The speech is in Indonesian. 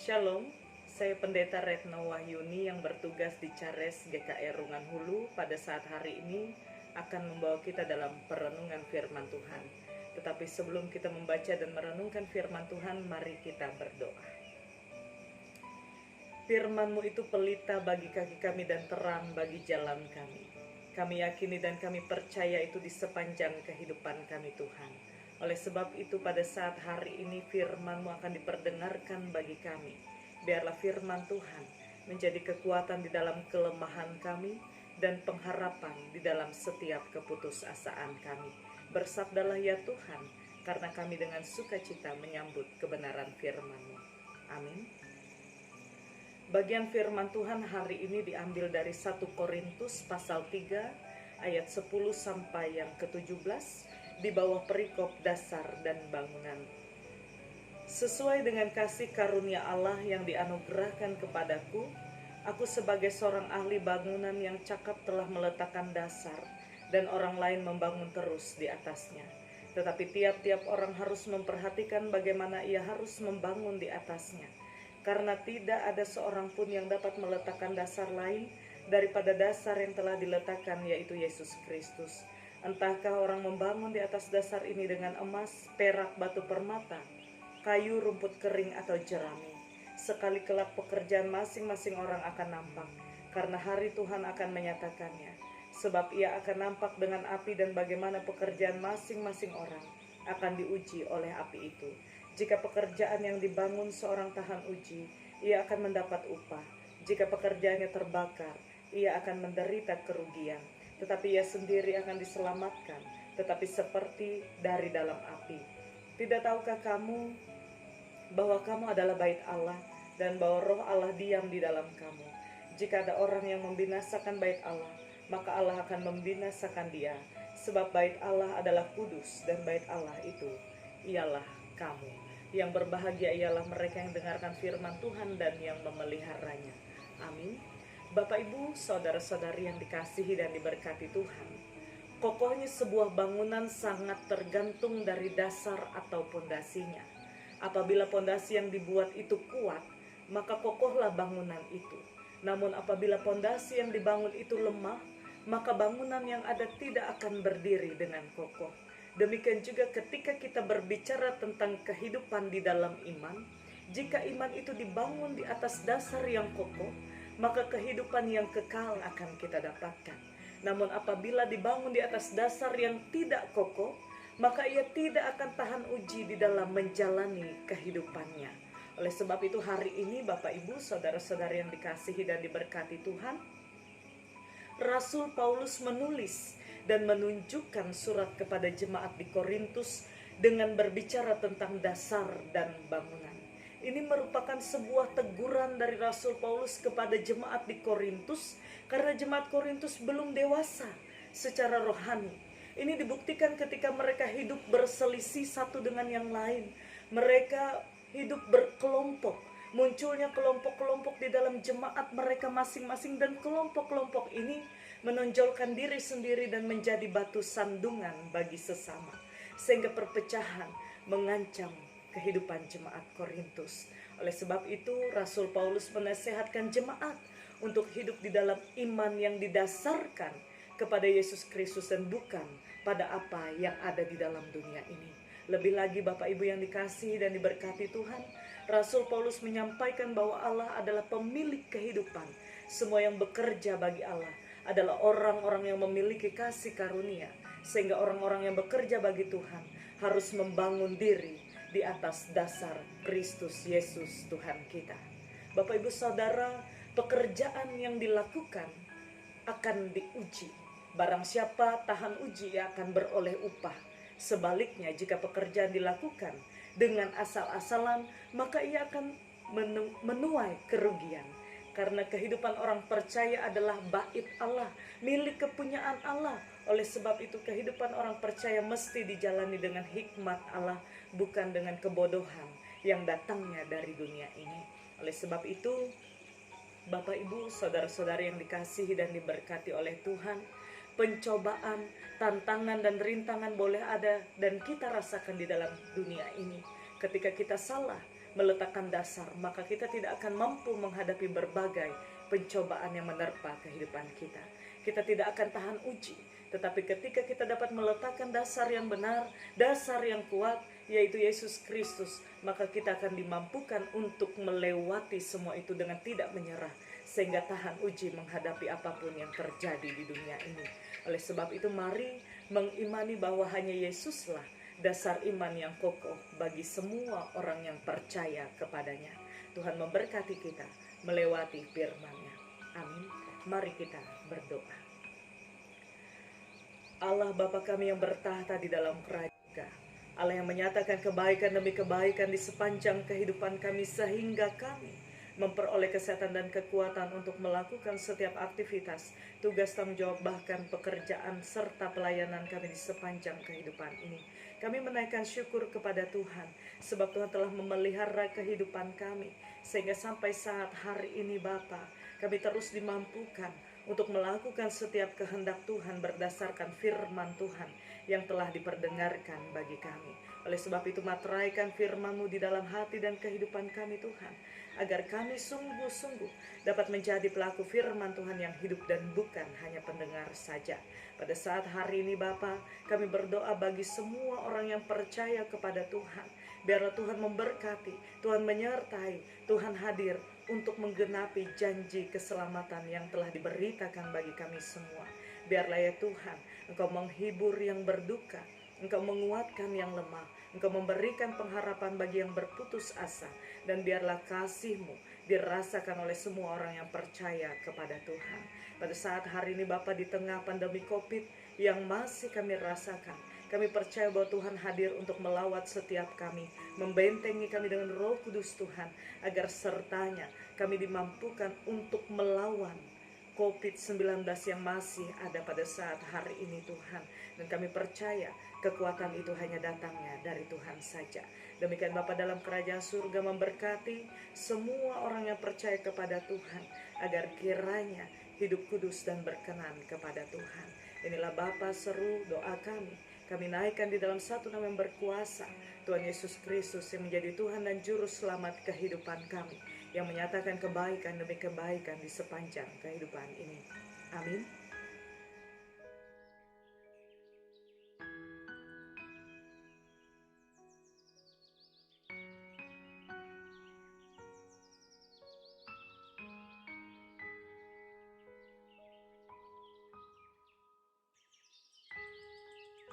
Shalom, saya Pendeta Retno Wahyuni yang bertugas di Cares GKR Rungan Hulu pada saat hari ini akan membawa kita dalam perenungan firman Tuhan. Tetapi sebelum kita membaca dan merenungkan firman Tuhan, mari kita berdoa. Firman-Mu itu pelita bagi kaki kami dan terang bagi jalan kami. Kami yakini dan kami percaya itu di sepanjang kehidupan kami Tuhan. Oleh sebab itu pada saat hari ini firman-Mu akan diperdengarkan bagi kami. Biarlah firman Tuhan menjadi kekuatan di dalam kelemahan kami dan pengharapan di dalam setiap keputusasaan kami. Bersabdalah ya Tuhan, karena kami dengan sukacita menyambut kebenaran firman-Mu. Amin. Bagian firman Tuhan hari ini diambil dari 1 Korintus pasal 3 ayat 10 sampai yang ke-17 di bawah perikop dasar dan bangunan. Sesuai dengan kasih karunia Allah yang dianugerahkan kepadaku, aku sebagai seorang ahli bangunan yang cakap telah meletakkan dasar dan orang lain membangun terus di atasnya. Tetapi tiap-tiap orang harus memperhatikan bagaimana ia harus membangun di atasnya. Karena tidak ada seorang pun yang dapat meletakkan dasar lain daripada dasar yang telah diletakkan, yaitu Yesus Kristus. Entahkah orang membangun di atas dasar ini dengan emas, perak, batu permata, kayu, rumput kering, atau jerami. Sekali kelak pekerjaan masing-masing orang akan nampak, karena hari Tuhan akan menyatakannya. Sebab ia akan nampak dengan api dan bagaimana pekerjaan masing-masing orang akan diuji oleh api itu. Jika pekerjaan yang dibangun seorang tahan uji, ia akan mendapat upah. Jika pekerjaannya terbakar, ia akan menderita kerugian. Tetapi ia sendiri akan diselamatkan, tetapi seperti dari dalam api. Tidak tahukah kamu bahwa kamu adalah bait Allah dan bahwa roh Allah diam di dalam kamu? Jika ada orang yang membinasakan bait Allah, maka Allah akan membinasakan dia. Sebab bait Allah adalah kudus dan bait Allah itu ialah kamu. Yang berbahagia ialah mereka yang dengarkan firman Tuhan dan yang memeliharanya. Amin. Bapak, Ibu, saudara-saudari yang dikasihi dan diberkati Tuhan, kokohnya sebuah bangunan sangat tergantung dari dasar atau pondasinya. Apabila pondasi yang dibuat itu kuat, maka kokohlah bangunan itu. Namun apabila pondasi yang dibangun itu lemah, maka bangunan yang ada tidak akan berdiri dengan kokoh. Demikian juga ketika kita berbicara tentang kehidupan di dalam iman, jika iman itu dibangun di atas dasar yang kokoh, maka kehidupan yang kekal akan kita dapatkan. Namun apabila dibangun di atas dasar yang tidak kokoh, maka ia tidak akan tahan uji di dalam menjalani kehidupannya. Oleh sebab itu hari ini Bapak Ibu saudara-saudari yang dikasihi dan diberkati Tuhan, Rasul Paulus menulis dan menunjukkan surat kepada jemaat di Korintus dengan berbicara tentang dasar dan bangunan. Ini merupakan sebuah teguran dari Rasul Paulus kepada jemaat di Korintus karena jemaat Korintus belum dewasa secara rohani. Ini dibuktikan ketika mereka hidup berselisih satu dengan yang lain. Mereka hidup berkelompok. Munculnya kelompok-kelompok di dalam jemaat mereka masing-masing, dan kelompok-kelompok ini menonjolkan diri sendiri dan menjadi batu sandungan bagi sesama, sehingga perpecahan mengancam kehidupan jemaat Korintus. Oleh sebab itu Rasul Paulus menasehatkan jemaat untuk hidup di dalam iman yang didasarkan kepada Yesus Kristus dan bukan pada apa yang ada di dalam dunia ini. Lebih lagi Bapak Ibu yang dikasihi dan diberkati Tuhan, Rasul Paulus menyampaikan bahwa Allah adalah pemilik kehidupan. Semua yang bekerja bagi Allah adalah orang-orang yang memiliki kasih karunia, sehingga orang-orang yang bekerja bagi Tuhan harus membangun diri di atas dasar Kristus Yesus Tuhan kita. Bapak Ibu Saudara, pekerjaan yang dilakukan akan diuji. Barang siapa tahan uji, ia akan beroleh upah. Sebaliknya, jika pekerjaan dilakukan dengan asal-asalan, maka ia akan menuai kerugian. Karena kehidupan orang percaya adalah bait Allah, milik kepunyaan Allah. Oleh sebab itu kehidupan orang percaya mesti dijalani dengan hikmat Allah, bukan dengan kebodohan yang datangnya dari dunia ini. Oleh sebab itu, Bapak Ibu, saudara-saudari yang dikasihi dan diberkati oleh Tuhan, pencobaan, tantangan dan rintangan boleh ada dan kita rasakan di dalam dunia ini. Ketika kita salah meletakkan dasar, maka kita tidak akan mampu menghadapi berbagai pencobaan yang menerpa kehidupan kita. Kita tidak akan tahan uji, tetapi ketika kita dapat meletakkan dasar yang benar, dasar yang kuat, yaitu Yesus Kristus, maka kita akan dimampukan untuk melewati semua itu dengan tidak menyerah, sehingga tahan uji menghadapi apapun yang terjadi di dunia ini. Oleh sebab itu mari mengimani bahwa hanya Yesuslah dasar iman yang kokoh bagi semua orang yang percaya kepadanya. Tuhan memberkati kita melewati firman-Nya. Amin. Mari kita berdoa. Allah Bapa kami yang bertahta di dalam kerajaan, Allah yang menyatakan kebaikan demi kebaikan di sepanjang kehidupan kami, sehingga kami memperoleh kesehatan dan kekuatan untuk melakukan setiap aktivitas, tugas, tanggung jawab, bahkan pekerjaan serta pelayanan kami di sepanjang kehidupan ini. Kami menaikkan syukur kepada Tuhan, sebab Tuhan telah memelihara kehidupan kami, sehingga sampai saat hari ini Bapa, kami terus dimampukan untuk melakukan setiap kehendak Tuhan berdasarkan firman Tuhan yang telah diperdengarkan bagi kami. Oleh sebab itu materaikan firman-Mu di dalam hati dan kehidupan kami Tuhan, agar kami sungguh-sungguh dapat menjadi pelaku firman Tuhan yang hidup dan bukan hanya pendengar saja. Pada saat hari ini Bapa, kami berdoa bagi semua orang yang percaya kepada Tuhan. Biarlah Tuhan memberkati, Tuhan menyertai, Tuhan hadir untuk menggenapi janji keselamatan yang telah diberitakan bagi kami semua. Biarlah ya Tuhan, Engkau menghibur yang berduka, Engkau menguatkan yang lemah, Engkau memberikan pengharapan bagi yang berputus asa, dan biarlah kasih-Mu dirasakan oleh semua orang yang percaya kepada Tuhan. Pada saat hari ini Bapa, di tengah pandemi COVID yang masih kami rasakan, kami percaya bahwa Tuhan hadir untuk melawat setiap kami, membentengi kami dengan Roh Kudus Tuhan, agar sertanya kami dimampukan untuk melawan COVID-19 yang masih ada pada saat hari ini Tuhan. Dan kami percaya kekuatan itu hanya datangnya dari Tuhan saja. Demikian Bapa dalam kerajaan surga memberkati semua orang yang percaya kepada Tuhan, agar kiranya hidup kudus dan berkenan kepada Tuhan. Inilah Bapa seru doa kami naikkan di dalam satu nama yang berkuasa, Tuhan Yesus Kristus, yang menjadi Tuhan dan Juru Selamat kehidupan kami, yang menyatakan kebaikan demi kebaikan di sepanjang kehidupan ini. Amin.